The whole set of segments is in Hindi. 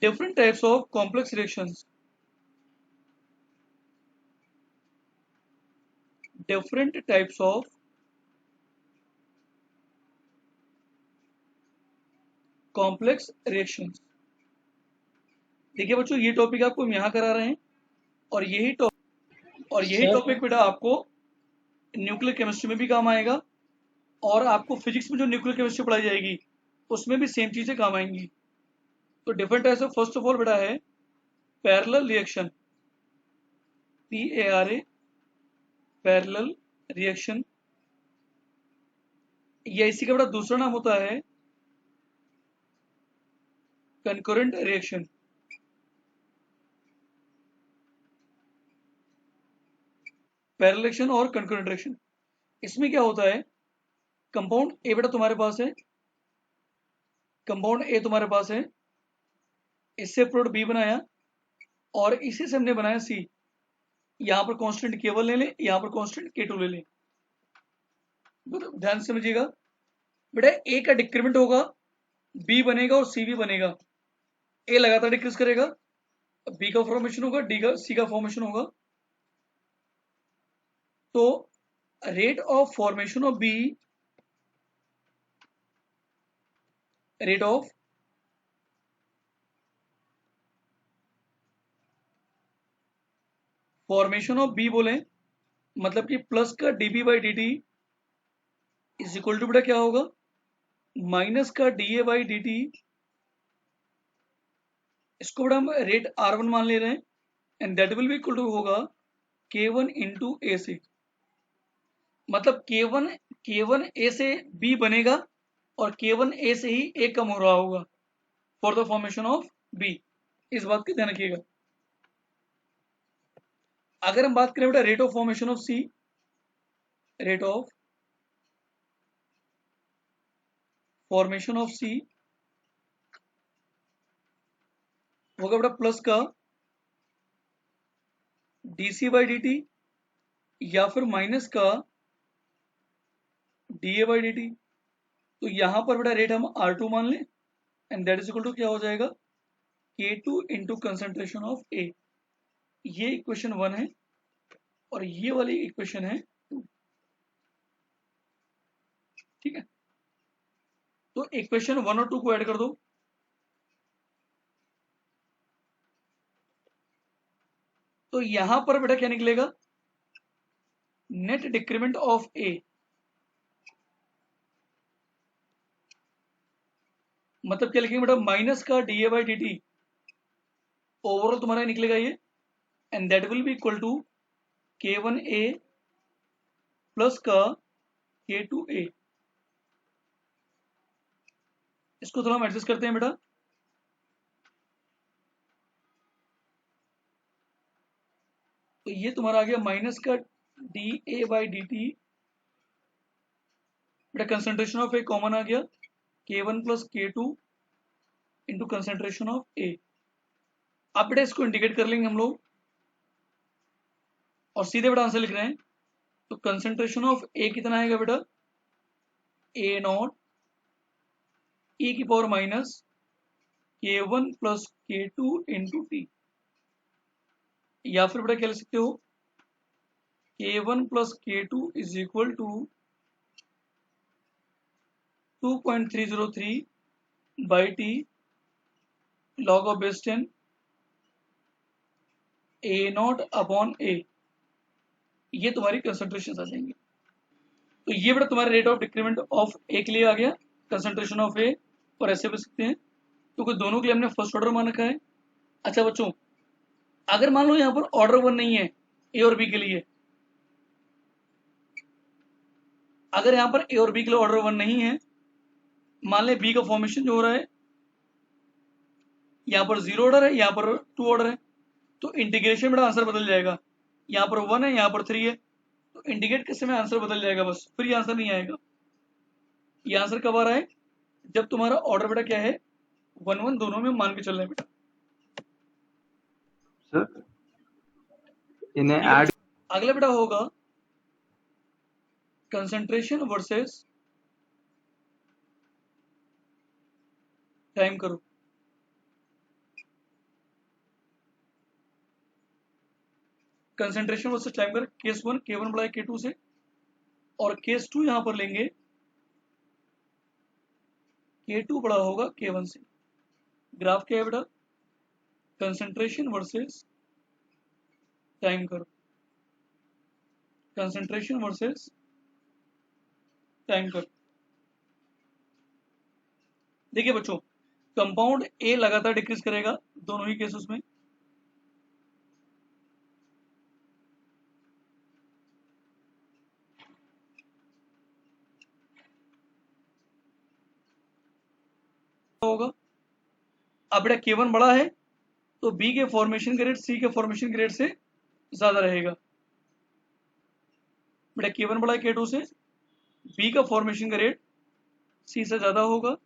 different types of complex reactions. Different types of complex reactions. देखिए बच्चों, ये टॉपिक आपको हम यहाँ करा रहे हैं और यही सर टॉपिक बेटा आपको न्यूक्लियर केमिस्ट्री में भी काम आएगा और आपको फिजिक्स में जो न्यूक्लियर केमिस्ट्री पढ़ाई जाएगी उसमें भी सेम चीजें काम आएंगी। तो different types of first of all बेटा है parallel reaction, PARA, parallel reaction, या इसी का बड़ा दूसरा नाम होता है कंकरेंट रिएक्शन। पैरेलल रिएक्शन और कंकरेंट रिएक्शन, इसमें क्या होता है, कंपाउंड ए बेटा तुम्हारे पास है, कंपाउंड ए तुम्हारे पास है, इससे प्रोडक्ट बी बनाया और इसी से हमने बनाया सी। यहां पर कांस्टेंट K1 ले लें, यहां पर कांस्टेंट K2 ले लें। ध्यान से समझिएगा बेटा, ए का डिक्रीमेंट होगा, बी बनेगा और सी भी बनेगा। ए लगातार डिक्रीज करेगा, बी का फॉर्मेशन होगा, डी का सी का फॉर्मेशन होगा। तो rate of formation of B, rate of formation of B बोले मतलब कि प्लस का dB/dt इज इक्वल टू बेटा क्या होगा, माइनस का dA/dt। इसको बेटा हम रेट R1 मान ले रहे हैं and that will be equal to होगा K1 इंटू ए से। मतलब K1 A से B बनेगा और K1 A से ही A कम हो रहा होगा for the formation of B। इस बात का ध्यान रखिएगा। अगर हम बात करें बेटा rate of formation of C, rate of formation of C होगा बेटा प्लस का dC/dt या फिर माइनस का dA/dt। तो यहां पर बेटा रेट हम R2 मान लें and that is equal to क्या हो जाएगा, K2 into concentration of A। ये इक्वेशन 1 है और ये वाली इक्वेशन है 2। ठीक है, तो इक्वेशन 1 और 2 को ऐड कर दो। तो यहां पर बेटा क्या निकलेगा, नेट डिक्रीमेंट ऑफ ए, मतलब क्या लिखेंगे बेटा, माइनस का dA/dt ओवरऑल तुम्हारा निकलेगा ये and that will be equal to K1A plus का K2A। इसको थोड़ा हम एडजस्ट करते हैं बेटा। तो ये तुम्हारा आ गया माइनस का dA/dt, बेटा कंसेंट्रेशन ऑफ ए कॉमन आ गया, K1 plus K2 into concentration of A. अब बेटा इसको इंडिकेट कर लेंगे हम लोग और सीधे बेटा आंसर लिख रहे हैं। तो कंसेंट्रेशन ऑफ ए कितना आएगा बेटा, A0 e की power minus K1 plus K2 into T, या फिर बेटा क्या लिख सकते हो, K1 plus K2 is equal to 2.303 by T log of base 10 A0 upon A. ये तुम्हारी कंसेंट्रेशन आ जाएंगे। तो ये बेटा तुम्हारे rate of decrement of A के लिए आ गया, कंसेंट्रेशन ऑफ ए, और ऐसे भी सकते हैं क्योंकि दोनों के लिए हमने फर्स्ट ऑर्डर मान रखा है। अच्छा बच्चों, अगर मान लो यहाँ पर ऑर्डर 1 नहीं है ए और बी के लिए, अगर यहाँ पर ए और बी के लिए ऑर्डर 1 नहीं है, मान ले बी का फॉर्मेशन जो हो रहा है यहाँ पर 0 ऑर्डर है, यहाँ पर 2 ऑर्डर है, तो इंटीग्रेशन में आंसर बदल जाएगा। यहाँ पर 1 है, यहाँ पर 3 है, तो इंडिकेट के समय आंसर बदल जाएगा बस, फिर ये आंसर नहीं आएगा। ये आंसर कब आ रहा है, जब तुम्हारा ऑर्डर बेटा क्या है 1-1 दोनों में मान के चल रहे हैं बेटा। सर इन्हें ठीक है ऐड बच्चों, अगला बेटा होगा कंसंट्रेशन वर्सेस टाइम करो। कंसेंट्रेशन वर्सेस टाइम कर, केस 1 K1 बड़ा है K2 से, और केस 2 यहां पर लेंगे K2 बड़ा होगा K1 से। ग्राफ क्या है बेटा? Concentration versus time curve, concentration versus time curve. देखिए बच्चों, कंपाउंड ए लगातार डिक्रीज करेगा दोनों ही केसेस में, होगा। अब बेटा K1 बड़ा है तो बी के फॉर्मेशन के रेट सी के फॉर्मेशन के रेट से ज्यादा रहेगा। बेटा K1 बड़ा है K2 से, बी का फॉर्मेशन का रेट सी से ज्यादा होगा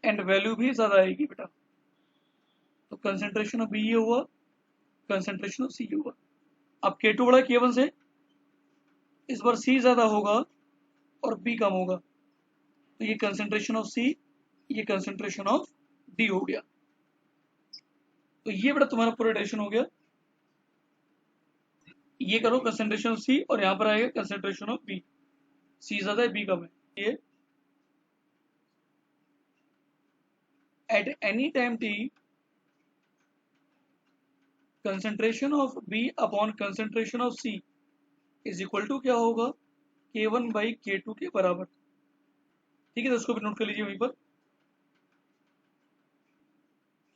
एंड वैल्यू भी ज्यादा आएगी बेटा। तो कंसेंट्रेशन ऑफ बी ये हुआ, कंसेंट्रेशन ऑफ सी ये हुआ। अब K2 बड़ा है K1 से, इस बार सी ज्यादा होगा और बी कम होगा, तो ये कंसेंट्रेशन ऑफ सी, ये कंसेंट्रेशन ऑफ डी हो गया। तो ये बेटा तुम्हारा पूरा डेरिवेशन हो गया। ये करो कंसेंट्रेशन ऑफ सी और यहां पर आएगा कंसेंट्रेशन ऑफ बी, सी ज्यादा है बी कम है। ये at any time T concentration of B upon concentration of C is equal to क्या होगा? K1 बाई K2 के बराबर। ठीक है, तो इसको भी नोट कर लीजिए वहीं पर।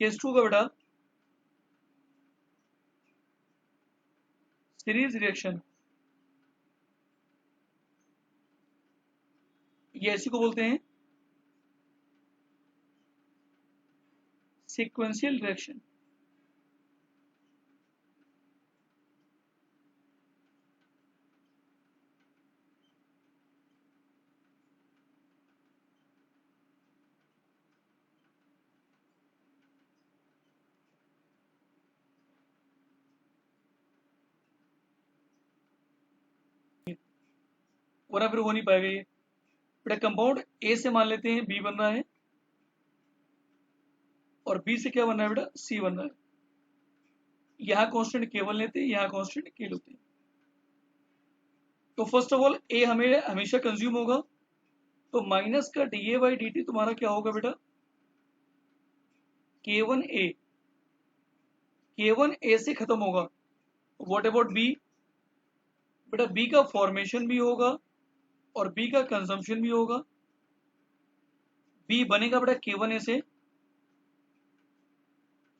केस 2 का बेटा सीरीज रिएक्शन, ये ऐसी को बोलते हैं सीक्वेंशियल रिएक्शन। वरना फिर हो नहीं पाएगा ये। बेटा कंपाउंड ए से मान लेते हैं बी बन रहा है और बी से क्या बन रहा है बेटा? सी बन रहा है। यहाँ कांस्टेंट K1 लेते हैं, यहाँ कांस्टेंट K लेते हैं। तो फर्स्ट ऑफ ऑल ए हमें हमेशा कंज्यूम होगा, तो माइनस का dA बाई dt तुम्हारा क्या होगा बेटा? K1A, K1A से खत्म होगा। What about B? बेटा बी का फॉर्मेशन भी होगा और बी का कंजम्पशन भी होगा। बी बनेगा बेटा K1A से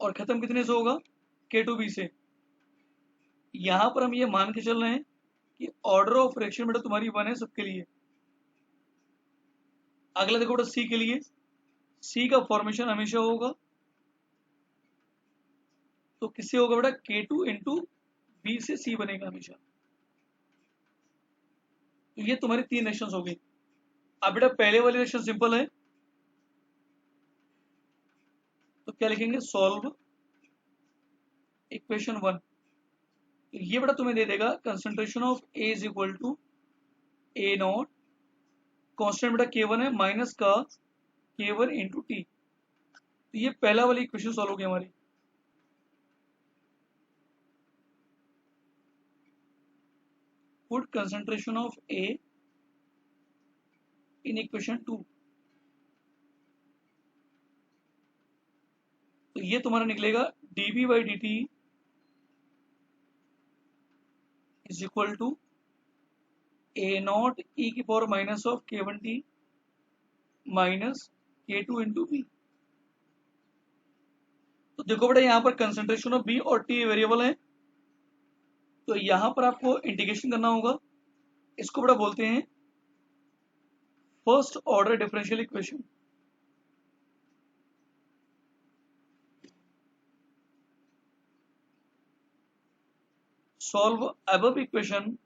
और खत्म कितने से होगा? K2B से। यहां पर हम ये मान के चल रहे हैं कि ऑर्डर ऑफ रिएक्शन बेटा तुम्हारी 1 है सबके लिए। अगला देखो बेटा सी के लिए, सी का फॉर्मेशन हमेशा होगा, तो किससे होगा बेटा? K2 इंटू बी से सी बनेगा हमेशा। तो ये तुम्हारी 3 रिएक्शंस हो गई। अब बेटा पहले वाली रिएक्शन सिंपल है, तो क्या लिखेंगे? Solve equation 1। तो ये बेटा तुम्हें दे देगा concentration of A is equal to A naught, constant बेटा K1 है, माइनस का K1 इंटू टी। तो ये पहला वाली इक्वेशन सॉल्व हो गई हमारी। Put concentration of A in equation 2। तो ये तुम्हारा निकलेगा dB by dt is equal to A naught E की power minus of K1t minus K2 into B. तो देखो बेटा यहाँ पर कंसंट्रेशन ऑफ बी और टी वेरिएबल है, तो यहाँ पर आपको इंटीग्रेशन करना होगा। इसको बेटा बोलते हैं first order differential equation. Solve above equation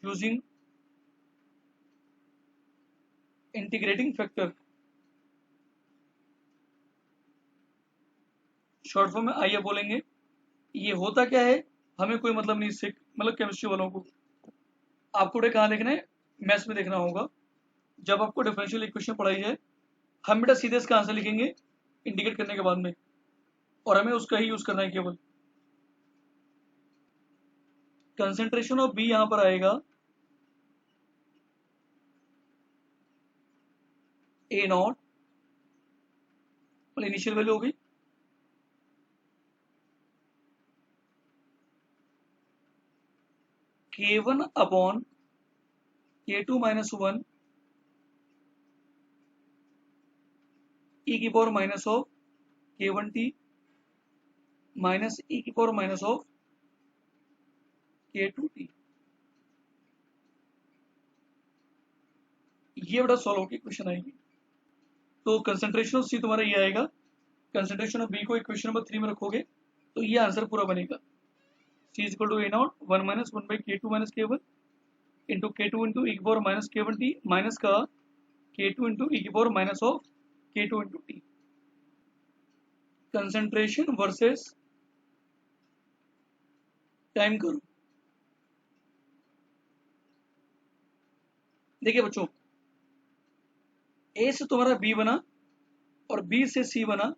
using integrating factor, short form में आइए बोलेंगे। ये होता क्या है हमें कोई मतलब नहीं, इससे मतलब केमिस्ट्री वालों को आपको कहाँ देखना है? मैथ्स में देखना होगा। जब आपको डिफरेंशियल इक्वेशन पढ़ाई जाए हम बेटा सीधे इसका आंसर लिखेंगे इंडिकेट करने के बाद में, और हमें उसका ही यूज करना है केवल। कंसेंट्रेशन ऑफ बी यहां पर आएगा ए नॉट, इनिशियल वैल्यू होगी K1 upon K2 minus 1 e की power minus of K1t minus e की पावर माइनस ऑफ K2t। ये बड़ा सॉल्व होकर क्वेश्चन आएगी। तो कंसेंट्रेशन ऑफ सी तुम्हारा ये आएगा, कंसेंट्रेशन ऑफ बी को इक्वेशन नंबर 3 में रखोगे तो ये आंसर पूरा बनेगा। C is equal to A naught 1 minus 1 by K2 minus K1 into K2 into E की पावर माइनस K1t माइनस का K2 इंटू ई की power minus of K2 into T. Concentration versus time करो। देखिए बच्चों, ए से तुम्हारा बी बना और बी से सी बना,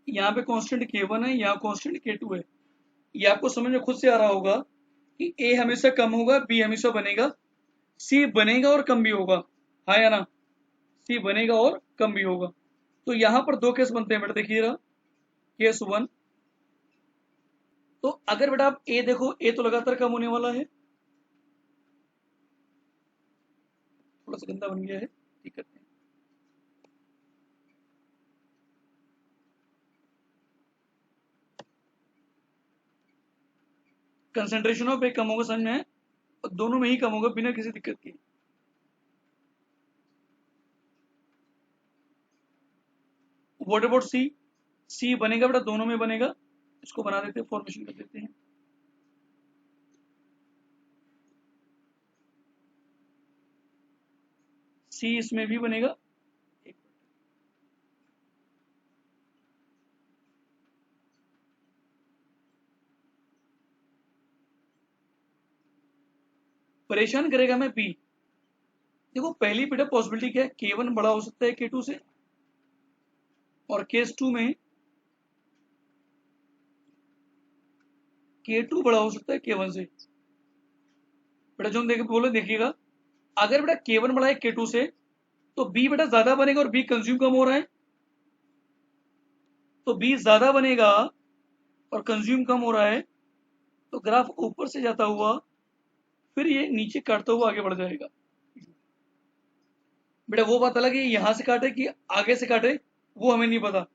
यहाँ पे कांस्टेंट K1 है, यहाँ कांस्टेंट K2 है। ये आपको समझ में खुद से आ रहा होगा कि ए हमेशा कम होगा, बी हमेशा बनेगा, सी बनेगा और कम भी होगा, हाँ या ना? सी बनेगा और कम भी होगा। तो यहां पर दो केस बनते हैं बेटा, देखिएगा केस 1। तो अगर बेटा आप ए देखो, ए तो लगातार कम होने वाला है, थोड़ा सा गंदा बन गया है, ठीक करते हैं। कंसेंट्रेशन ऑफ ए कम होगा, समझ में है? और दोनों में ही कम होगा बिना किसी दिक्कत के। What about C? सी बनेगा बेटा, दोनों में बनेगा। इसको बना देते हैं, फॉर्मेशन कर देते हैं। सी इसमें भी बनेगा। परेशान करेगा मैं बी। देखो पहली बेटा पॉसिबिलिटी क्या है, K1 बड़ा हो सकता है K2 से, और केस 2 में K2 बड़ा हो सकता है K1 से। बेटा जो देख बोलो, देखिएगा अगर बेटा K1 बड़ा है K2 से तो B बेटा ज्यादा बनेगा और B कंज्यूम कम हो रहा है, तो B ज्यादा बनेगा और कंज्यूम कम हो रहा है, तो ग्राफ ऊपर से जाता हुआ फिर ये नीचे काटता हुआ आगे बढ़ जाएगा। बेटा वो बात अलग है यहां से काटे कि आगे से काटे, वो हमें नहीं पता।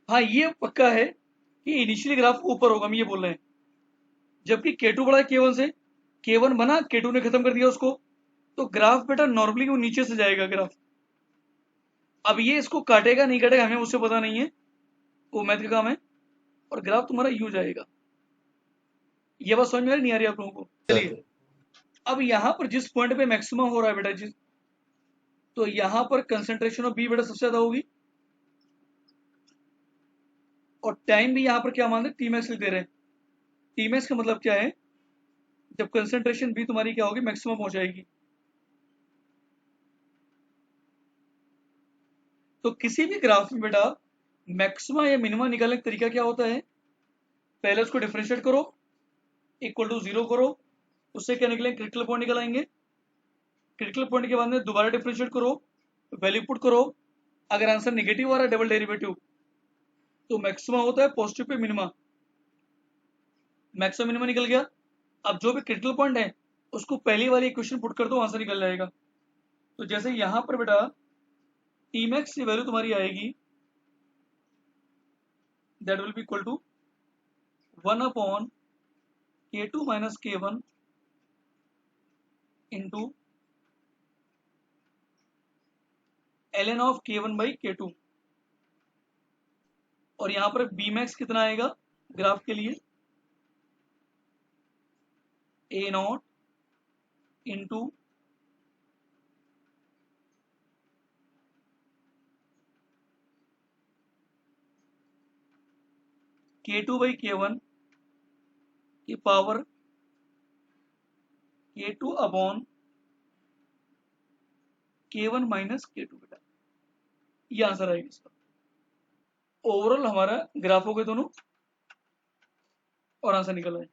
हाँ ये पक्का है कि इनिशियली ग्राफ ऊपर होगा, हम ये बोल रहे हैं। जबकि K2 बड़ा है K1 से, K1 बना, K2 ने खत्म कर दिया उसको, तो ग्राफ बेटा नॉर्मली वो नीचे से जाएगा ग्राफ। अब ये इसको काटेगा नहीं काटेगा हमें उससे पता नहीं है, वो मैथ का काम है, और ग्राफ तुम्हारा यू जाएगा। ये बात समझ में आ रही नहीं आ रही आप लोगों को? चलिए अब यहां पर जिस पॉइंट पे मैक्सिमम हो रहा है बेटा जिस, तो यहां पर कंसेंट्रेशन ऑफ बी बेटा सबसे ज्यादा होगी, और टाइम भी यहां पर क्या मान रहे टी मैक्स लिख दे रहे हैं। टी मैक्स का मतलब क्या है, जब कंसेंट्रेशन बी तुम्हारी क्या होगी, मैक्सिमम हो जाएगी। तो किसी भी ग्राफ में बेटा मैक्सिमा या मिनिमा निकालने का तरीका क्या होता है, पहले उसको डिफरेंशिएट करो, इक्वल टू 0 करो, उससे क्या निकलेंगे, क्रिटिकल पॉइंट निकल आएंगे। क्रिटिकल पॉइंट के बाद में दोबारा डिफरेंशिएट करो, वैल्यू पुट करो, अगर आंसर नेगेटिव आ रहा है डबल डेरिवेटिव, तो मैक्सिमा होता है positive pay minima, maximum minima निकल गया। अब जो भी क्रिटिकल पॉइंट है उसको पहली वाली इक्वेशन पुट कर दो, आंसर निकल जाएगा। तो जैसे यहां पर बेटा टी मैक्स की वैल्यू तुम्हारी आएगी, that will be equal to 1 upon K2 minus K1 into ln of K1 by K2। और यहां पर बी मैक्स कितना आएगा ग्राफ के लिए, ए not into K2 by K1 की power K2 upon K1 minus K2 बेटा। ये आंसर आएगा इसका। ओवरऑल हमारा ग्राफ हो गए दोनों और आंसर निकल आए।